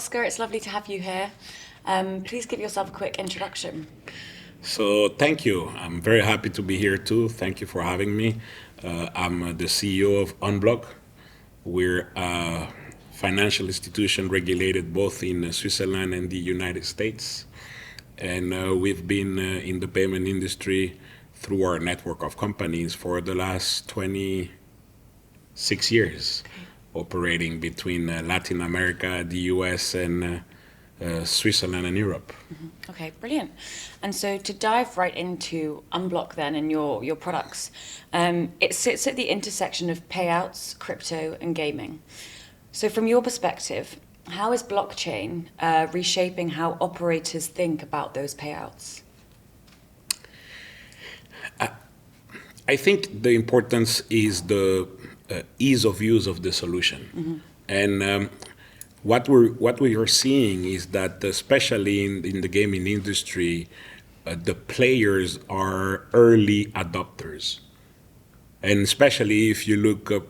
Oscar, it's lovely to have you here. Please give yourself a quick introduction. So thank you. I'm very happy to be here too. Thank you for having me. I'm the CEO of UnBlock. We're a financial institution regulated both in Switzerland and the United States. And we've been in the payment industry through our network of companies for the last 26 years, operating between Latin America, the US, and Switzerland and Europe. Okay, brilliant. And so to dive right into UnBlock then and your products, it sits at the intersection of payouts, crypto, and gaming. So from your perspective, how is blockchain reshaping how operators think about those payouts? I think the importance is the ease of use of the solution. And what we are seeing is that, especially in the gaming industry, the players are early adopters. And especially if you look up,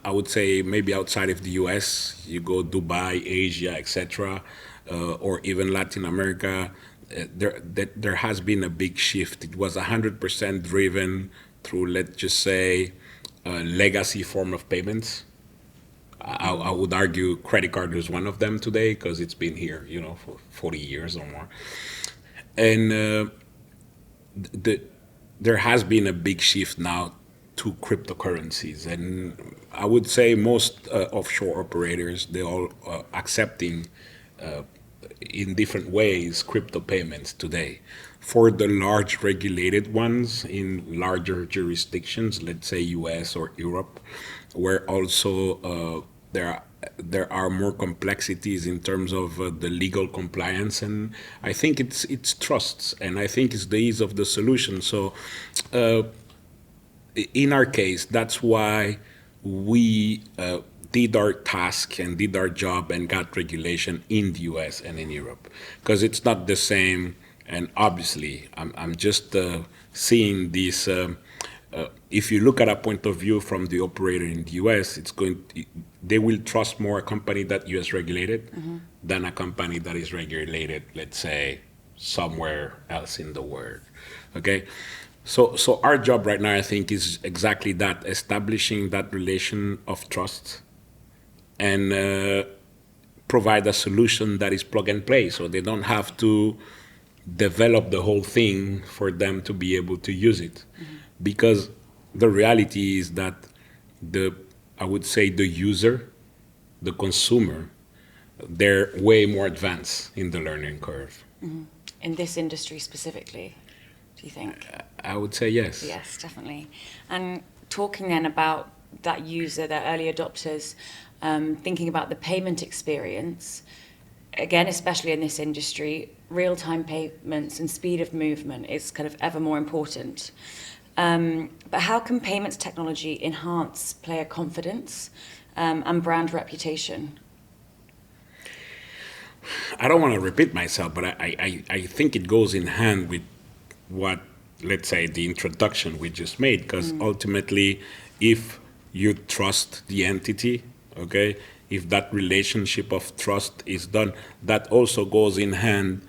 I would say maybe outside of the US, you go Dubai, Asia, etc., or even Latin America, there has been a big shift. It was 100% driven through, let's just say, a legacy form of payments. I would argue credit card is one of them today because it's been here, for 40 years or more. And there has been a big shift now to cryptocurrencies, and I would say most offshore operators, they're all accepting in different ways crypto payments today. For the large regulated ones in larger jurisdictions, let's say US or Europe, where also there are more complexities in terms of the legal compliance, and I think it's trusts, and I think it's the ease of the solution. So in our case, that's why we did our task and did our job and got regulation in the US and in Europe, because it's not the same. And obviously, I'm just seeing this. If you look at a point of view from the operator in the US, they will trust more a company that US regulated than a company that is regulated, let's say, somewhere else in the world. Okay, so our job right now, I think, is exactly that: establishing that relation of trust and provide a solution that is plug and play, so they don't have to develop the whole thing for them to be able to use it. Because the reality is that I would say the user, the consumer, they're way more advanced in the learning curve. In this industry specifically, do you think? I would say yes. Yes, definitely. And talking then about that user, the early adopters, thinking about the payment experience, again, especially in this industry, real-time payments and speed of movement is kind of ever more important. But how can payments technology enhance player confidence and brand reputation? I don't want to repeat myself, but I think it goes in hand with what, let's say, the introduction we just made, because ultimately, if you trust the entity, okay, if that relationship of trust is done, that also goes in hand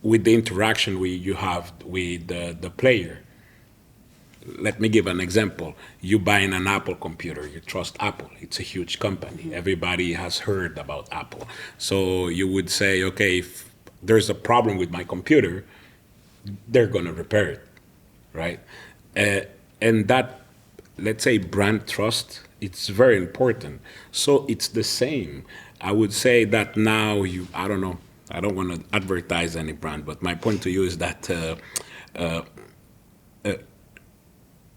with the interaction you have with the player. Let me give an example. You buying an Apple computer, you trust Apple. It's a huge company. Everybody has heard about Apple. So you would say, okay, if there's a problem with my computer, they're going to repair it, right? And that, let's say, brand trust, it's very important. So it's the same. I would say that now I don't know, I don't want to advertise any brand, but my point to you is that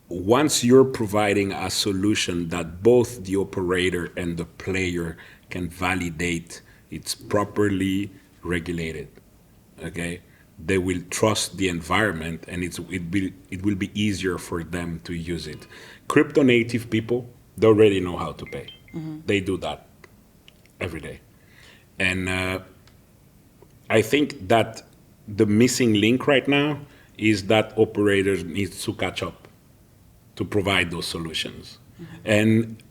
once you're providing a solution that both the operator and the player can validate it's properly regulated, okay, they will trust the environment, and it will be easier for them to use it. Crypto native people, they already know how to pay. They do that every day. And I think that the missing link right now is that operators need to catch up to provide those solutions. And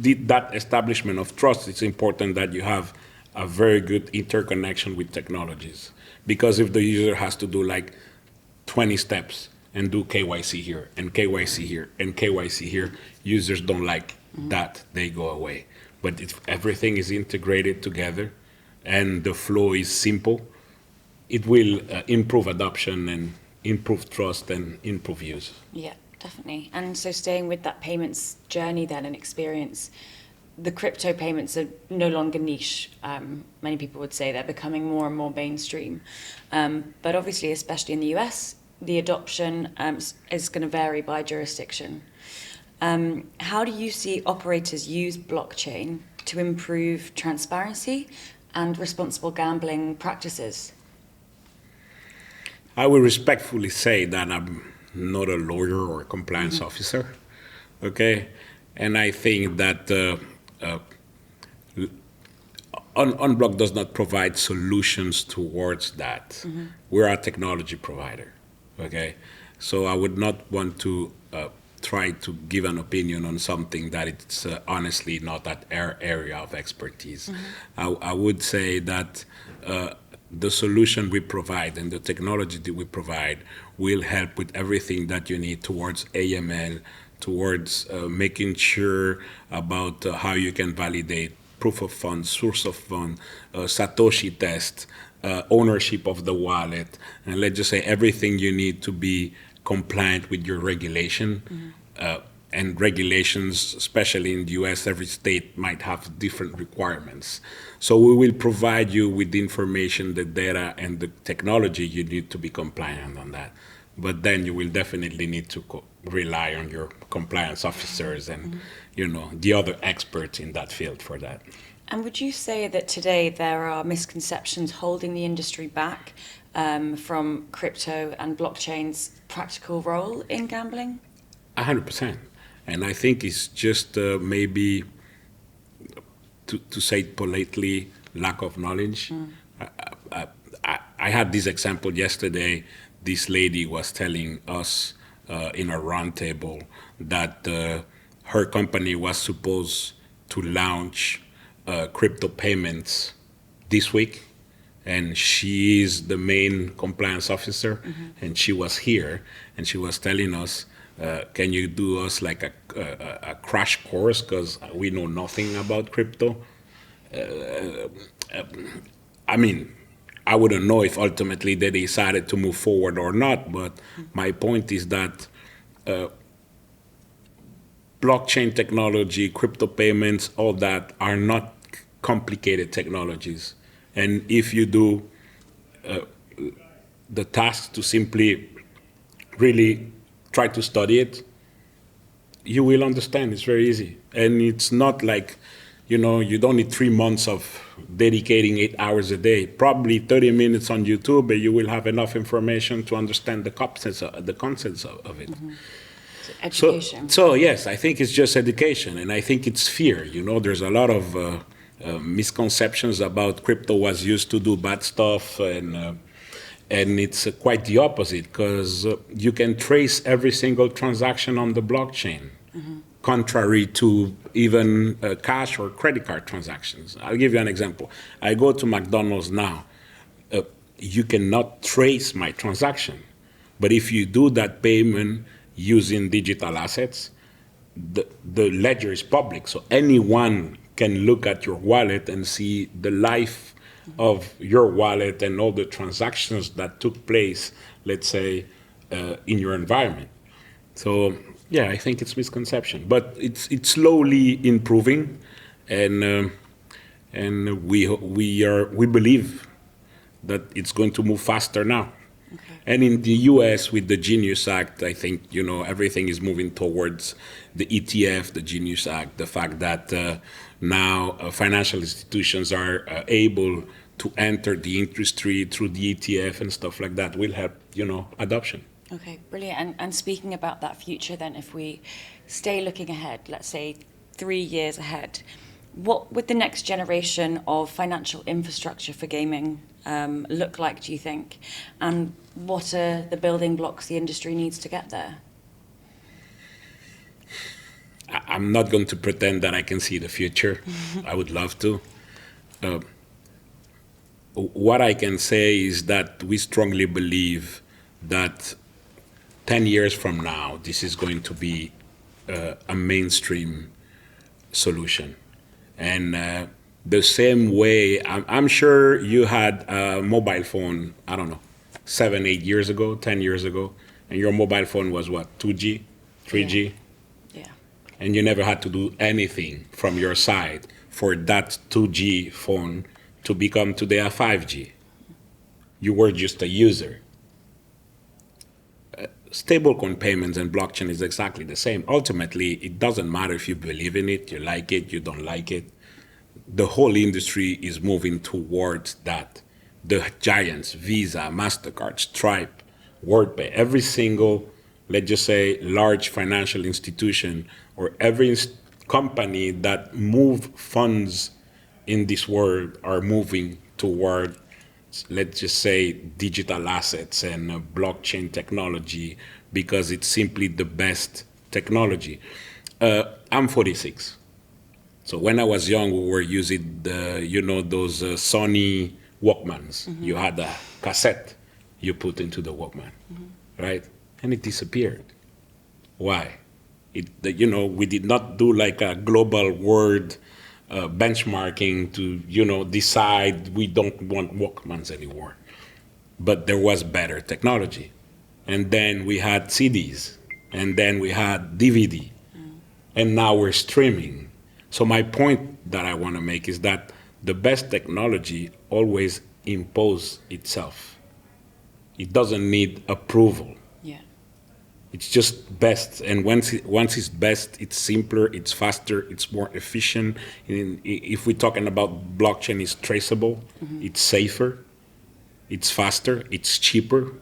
that establishment of trust, it's important that you have a very good interconnection with technologies. Because if the user has to do like 20 steps and do KYC here and KYC here and KYC here, users don't like that, they go away. But if everything is integrated together and the flow is simple, it will improve adoption and improve trust and improve use. Yeah, definitely. And so staying with that payments journey then and experience, the crypto payments are no longer niche. Many people would say they're becoming more and more mainstream. But obviously, especially in the US, the adoption is going to vary by jurisdiction. How do you see operators use blockchain to improve transparency and responsible gambling practices? I will respectfully say that I'm not a lawyer or a compliance officer, okay? And I think that UnBlock does not provide solutions towards that. We're a technology provider, okay? So I would not want to try to give an opinion on something that it's honestly not at our area of expertise. I would say that the solution we provide and the technology that we provide will help with everything that you need towards AML, towards making sure about how you can validate proof of funds, source of fund, Satoshi test, ownership of the wallet, and let's just say everything you need to be compliant with your regulation. And regulations, especially in the US, every state might have different requirements. So we will provide you with the information, the data, and the technology you need to be compliant on that. But then you will definitely need to rely on your compliance officers and the other experts in that field for that. And would you say that today there are misconceptions holding the industry back from crypto and blockchain's practical role in gambling? 100%. And I think it's just maybe, to say it politely, lack of knowledge. I had this example yesterday. This lady was telling us in a roundtable that her company was supposed to launch crypto payments this week, and she is the main compliance officer, and she was here, and she was telling us, can you do us like a crash course, because we know nothing about crypto? I mean, I wouldn't know if ultimately they decided to move forward or not, but my point is that blockchain technology, crypto payments, all that are not complicated technologies. And if you do the task to simply really try to study it, you will understand. It's very easy. And it's not like, you don't need 3 months of dedicating 8 hours a day. Probably 30 minutes on YouTube, but you will have enough information to understand the concepts of it. So education. So yes, I think it's just education, and I think it's fear. There's a lot of misconceptions about crypto was used to do bad stuff, and it's quite the opposite, because you can trace every single transaction on the blockchain, contrary to even cash or credit card transactions. I'll give you an example. I go to McDonald's now. You cannot trace my transaction. But if you do that payment using digital assets, the ledger is public. So anyone can look at your wallet and see the life of your wallet and all the transactions that took place, let's say, in your environment. So yeah, I think it's misconception, but it's slowly improving, and we believe that it's going to move faster now. Okay. And in the U.S. with the Genius Act, I think everything is moving towards the ETF, the Genius Act, the fact that now financial institutions are able to enter the industry through the ETF and stuff like that will help adoption. Okay, brilliant. And speaking about that future then, if we stay looking ahead, let's say 3 years ahead, what would the next generation of financial infrastructure for gaming look like, do you think? And what are the building blocks the industry needs to get there? I'm not going to pretend that I can see the future. I would love to. What I can say is that we strongly believe that 10 years from now, this is going to be a mainstream solution. And the same way, I'm sure you had a mobile phone, I don't know, 7, 8 years ago, 10 years ago, and your mobile phone was what, 2G, 3G? Yeah. And you never had to do anything from your side for that 2G phone to become today a 5G. You were just a user. Stablecoin payments and blockchain is exactly the same. Ultimately, it doesn't matter if you believe in it, you like it, you don't like it. The whole industry is moving towards that. The giants, Visa, MasterCard, Stripe, WorldPay, every single, let's just say, large financial institution or every company that move funds in this world are moving toward, let's just say, digital assets and blockchain technology because it's simply the best technology. I'm 46. So when I was young, we were using those Sony Walkmans. Mm-hmm. You had a cassette you put into the Walkman, right? And it disappeared. Why? We did not do like a global world benchmarking to, decide we don't want Walkmans anymore. But there was better technology. And then we had CDs, and then we had DVD, and now we're streaming. So my point that I want to make is that the best technology always imposes itself. It doesn't need approval. Yeah. It's just best, and once it's best, it's simpler, it's faster, it's more efficient. If we're talking about blockchain, it's traceable, it's safer, it's faster, it's cheaper.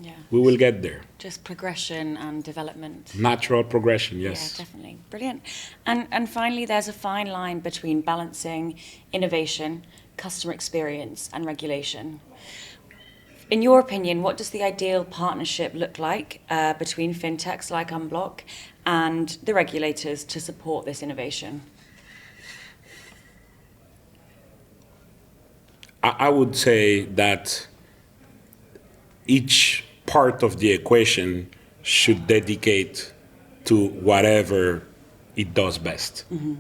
Yeah. We will get there. Just progression and development. Natural progression, yes. Yeah, definitely. Brilliant. And finally, there's a fine line between balancing innovation, customer experience, and regulation. In your opinion, what does the ideal partnership look like between fintechs like UnBlock and the regulators to support this innovation? I would say that each part of the equation should dedicate to whatever it does best. Mm-hmm.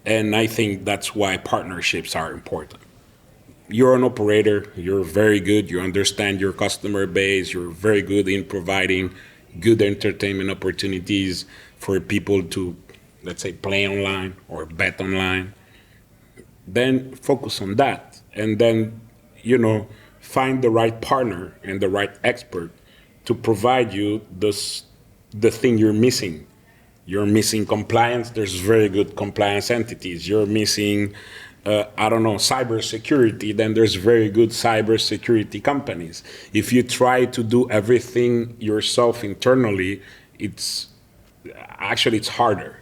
And I think that's why partnerships are important. You're an operator, you're very good, you understand your customer base, you're very good in providing good entertainment opportunities for people to, let's say, play online or bet online. Then focus on that. And then, find the right partner and the right expert to provide you the thing you're missing. You're missing compliance. There's very good compliance entities. You're missing, cybersecurity. Then there's very good cybersecurity companies. If you try to do everything yourself internally, it's harder.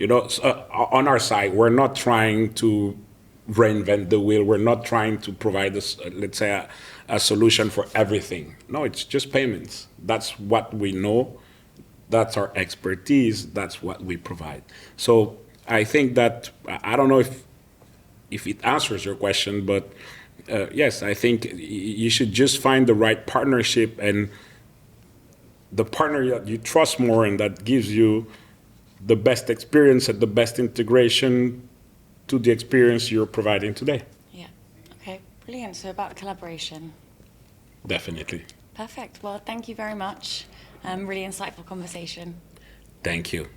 On our side, we're not trying to reinvent the wheel. We're not trying to provide a solution for everything. No, it's just payments. That's what we know. That's our expertise. That's what we provide. So I think that, I don't know if it answers your question, but yes, I think you should just find the right partnership and the partner that you trust more and that gives you the best experience and the best integration to the experience you're providing today. Yeah. Okay, brilliant. So about collaboration. Definitely. Perfect. Well, thank you very much. Really insightful conversation. Thank you.